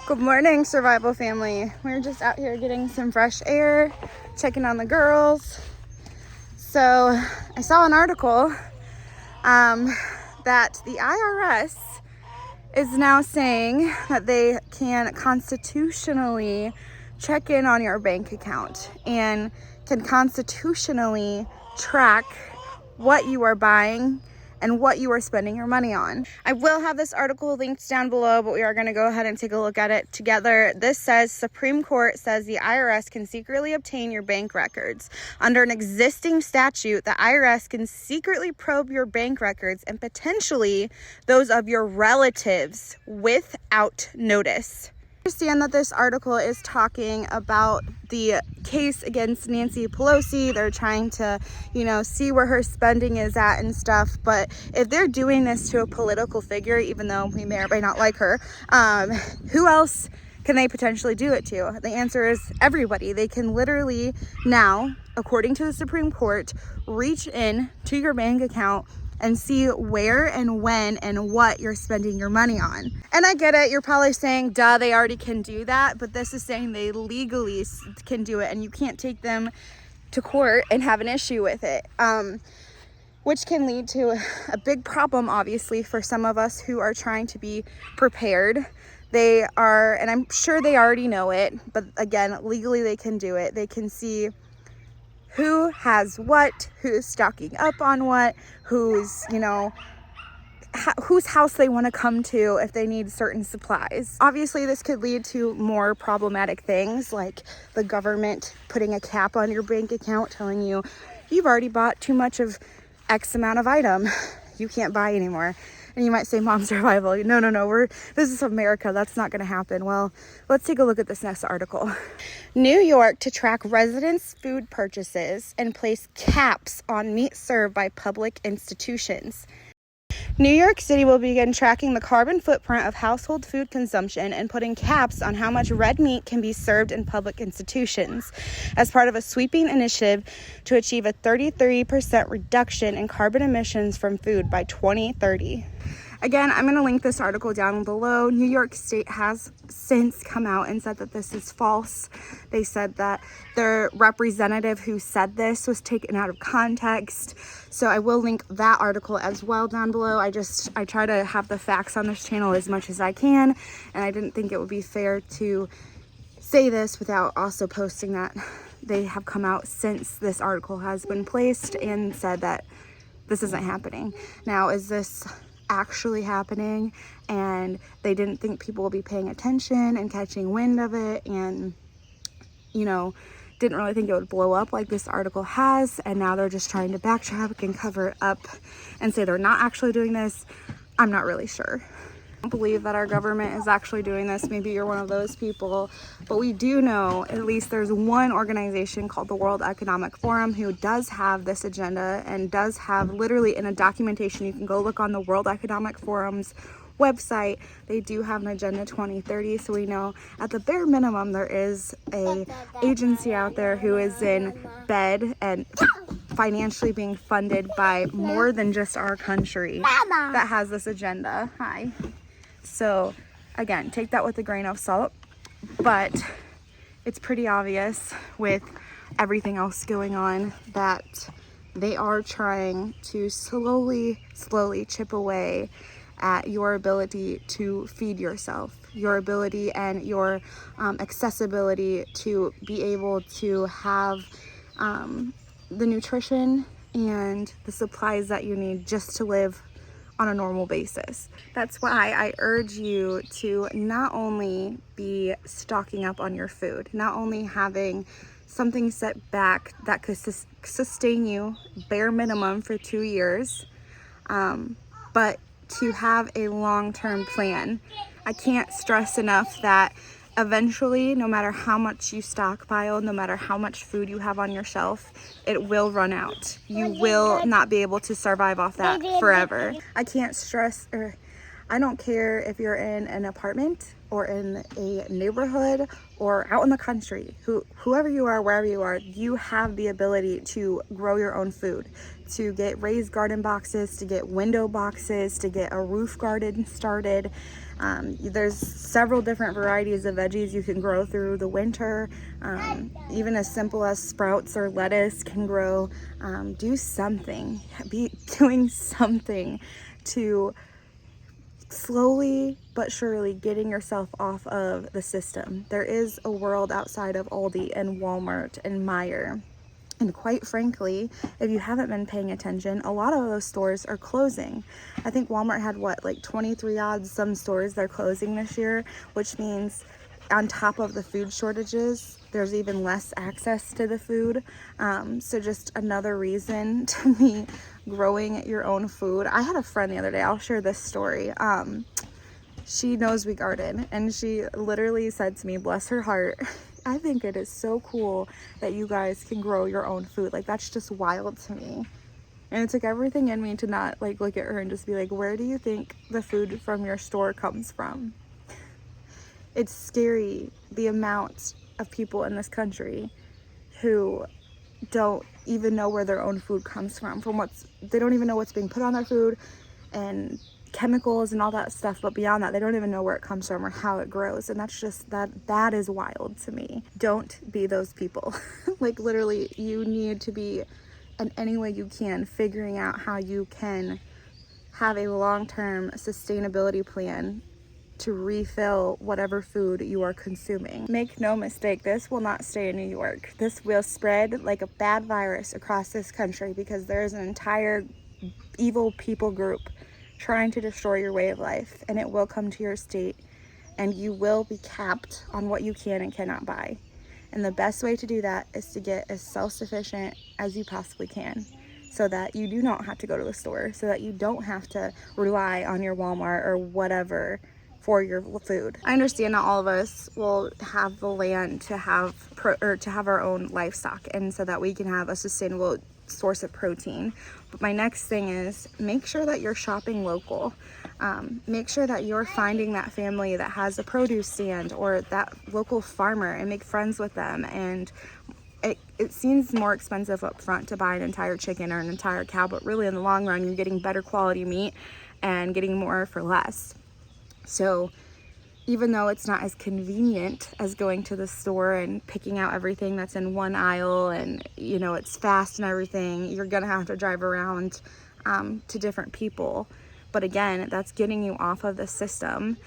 Good morning, Survival Family. We're just out here getting some fresh air, checking on the girls. So I saw an article that the IRS is now saying that they can constitutionally check in on your bank account and can constitutionally track what you are buying and what you are spending your money on. I will have this article linked down below, but we are going to go ahead and take a look at it together. This says Supreme Court says the IRS can secretly obtain your bank records. Under an existing statute, the IRS can secretly probe your bank records and potentially those of your relatives without notice. I understand that this article is talking about the case against Nancy Pelosi. They're trying to, see where her spending is at and stuff. But if they're doing this to a political figure, even though we may or may not like her, who else can they potentially do it to? The answer is everybody. They can literally now, according to the Supreme Court, reach in to your bank account and see where and when and what you're spending your money on. And I get it, you're probably saying, duh, they already can do that, but this is saying they legally can do it and you can't take them to court and have an issue with it. Which can lead to a big problem, obviously, for some of us who are trying to be prepared. They are, and I'm sure they already know it, but again, legally they can do it. They can see who has what, who's stocking up on what, who's house they want to come to if they need certain supplies. Obviously, this could lead to more problematic things like the government putting a cap on your bank account, telling you you've already bought too much of X amount of item. You can't buy anymore. And you might say, Mom, survival. No, this is America. That's not going to happen. Well, let's take a look at this next article. New York to track residents' food purchases and place caps on meat served by public institutions. New York City will begin tracking the carbon footprint of household food consumption and putting caps on how much red meat can be served in public institutions as part of a sweeping initiative to achieve a 33% reduction in carbon emissions from food by 2030. Again, I'm going to link this article down below. New York State has since come out and said that this is false. They said that their representative who said this was taken out of context. So I will link that article as well down below. I try to have the facts on this channel as much as I can. And I didn't think it would be fair to say this without also posting that they have come out since this article has been placed and said that this isn't happening. Now, is this actually happening and they didn't think people will be paying attention and catching wind of it and didn't really think it would blow up like this article has, and now they're just trying to backtrack and cover it up and say they're not actually doing this? I'm not really sure. I don't believe that our government is actually doing this. Maybe you're one of those people, but we do know at least there's one organization called the World Economic Forum who does have this agenda and does have literally in a documentation. You can go look on the World Economic Forum's website. They do have an Agenda 2030, so we know at the bare minimum there is a agency out there who is in bed and financially being funded by more than just our country that has this agenda. Hi. So again, take that with a grain of salt, but it's pretty obvious with everything else going on that they are trying to slowly chip away at your ability to feed yourself, your ability and your accessibility to be able to have the nutrition and the supplies that you need just to live on a normal basis. That's why I urge you to not only be stocking up on your food, not only having something set back that could sustain you bare minimum for 2 years, but to have a long-term plan. I can't stress enough that eventually, no matter how much you stockpile, no matter how much food you have on your shelf, it will run out. You will not be able to survive off that forever. I can't stress, or I don't care if you're in an apartment or in a neighborhood or out in the country, whoever you are, wherever you are, you have the ability to grow your own food, to get raised garden boxes, to get window boxes, to get a roof garden started. There's several different varieties of veggies you can grow through the winter. Even as simple as sprouts or lettuce can grow. Do something, be doing something to slowly but surely getting yourself off of the system. There is a world outside of Aldi and Walmart and Meijer. And quite frankly, if you haven't been paying attention, a lot of those stores are closing. I think Walmart had what, like 23 odds some stores they're closing this year, which means on top of the food shortages, there's even less access to the food. So just another reason to be growing your own food. I had a friend the other day, I'll share this story. She knows we garden, and she literally said to me, bless her heart, I think it is so cool that you guys can grow your own food. Like, that's just wild to me. And it took everything in me to not like look at her and just be like, where do you think the food from your store comes from? It's scary the amount of people in this country who don't even know where their own food comes from they don't even know what's being put on their food and chemicals and all that stuff, but beyond that, they don't even know where it comes from or how it grows. And that's just that is wild to me. Don't be those people. Like, literally, you need to be in any way you can figuring out how you can have a long-term sustainability plan to refill whatever food you are consuming. Make no mistake, this will not stay in New York. This will spread like a bad virus across this country because there is an entire evil people group trying to destroy your way of life, and it will come to your state, and you will be capped on what you can and cannot buy. And the best way to do that is to get as self-sufficient as you possibly can, so that you do not have to go to the store, so that you don't have to rely on your Walmart or whatever for your food. I understand not all of us will have the land to have to have our own livestock, and so that we can have a sustainable source of protein. But my next thing is make sure that you're shopping local. Make sure that you're finding that family that has a produce stand or that local farmer and make friends with them. And it seems more expensive up front to buy an entire chicken or an entire cow, but really in the long run, you're getting better quality meat and getting more for less. So even though it's not as convenient as going to the store and picking out everything that's in one aisle and, you know, it's fast and everything, you're gonna have to drive around to different people. But again, that's getting you off of the system,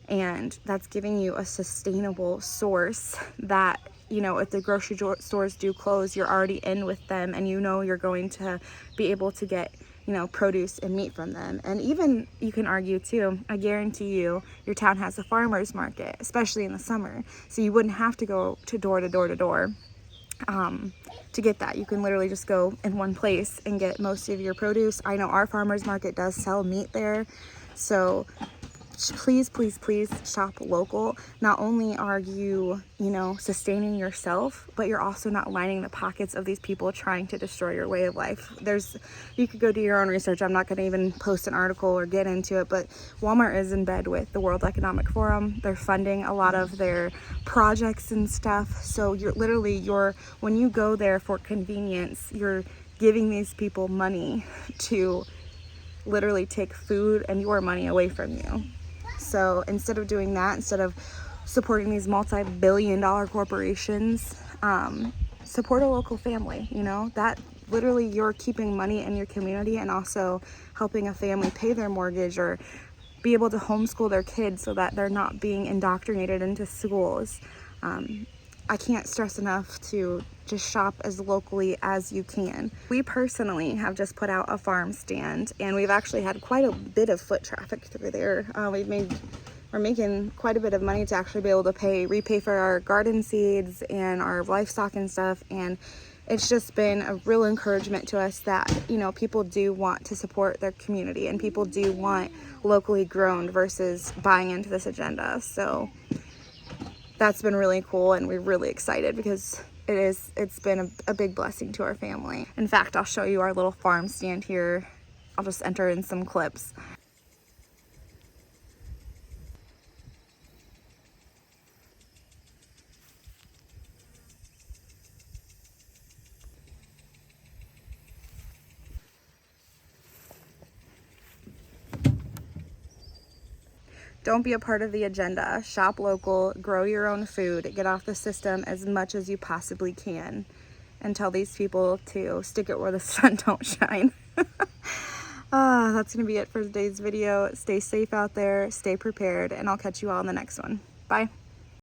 and that's giving you a sustainable source that, you know, if the grocery stores do close, you're already in with them, and you know you're going to be able to get, you know, produce and meat from them. And even you can argue too, I guarantee you, your town has a farmer's market, especially in the summer. So you wouldn't have to go to door to door to door to get that. You can literally just go in one place and get most of your produce. I know our farmer's market does sell meat there. So please, please, please shop local. Not only are you, you know, sustaining yourself, but you're also not lining the pockets of these people trying to destroy your way of life. You could go do your own research. I'm not going to even post an article or get into it, but Walmart is in bed with the World Economic Forum. They're funding a lot of their projects and stuff. So when you go there for convenience, you're giving these people money to literally take food and your money away from you. So instead of doing that, instead of supporting these multi-billion-dollar corporations, support a local family. You know, that literally you're keeping money in your community and also helping a family pay their mortgage or be able to homeschool their kids so that they're not being indoctrinated into schools. I can't stress enough to just shop as locally as you can. We personally have just put out a farm stand, and we've actually had quite a bit of foot traffic through there. We're making quite a bit of money to actually be able to repay for our garden seeds and our livestock and stuff. And it's just been a real encouragement to us that, you know, people do want to support their community and people do want locally grown versus buying into this agenda. So that's been really cool, and we're really excited because it's been a big blessing to our family. In fact, I'll show you our little farm stand here. I'll just enter in some clips. Don't be a part of the agenda. Shop local, grow your own food, get off the system as much as you possibly can, and tell these people to stick it where the sun don't shine. That's gonna be it for today's video. Stay safe out there, stay prepared, and I'll catch you all in the next one. Bye.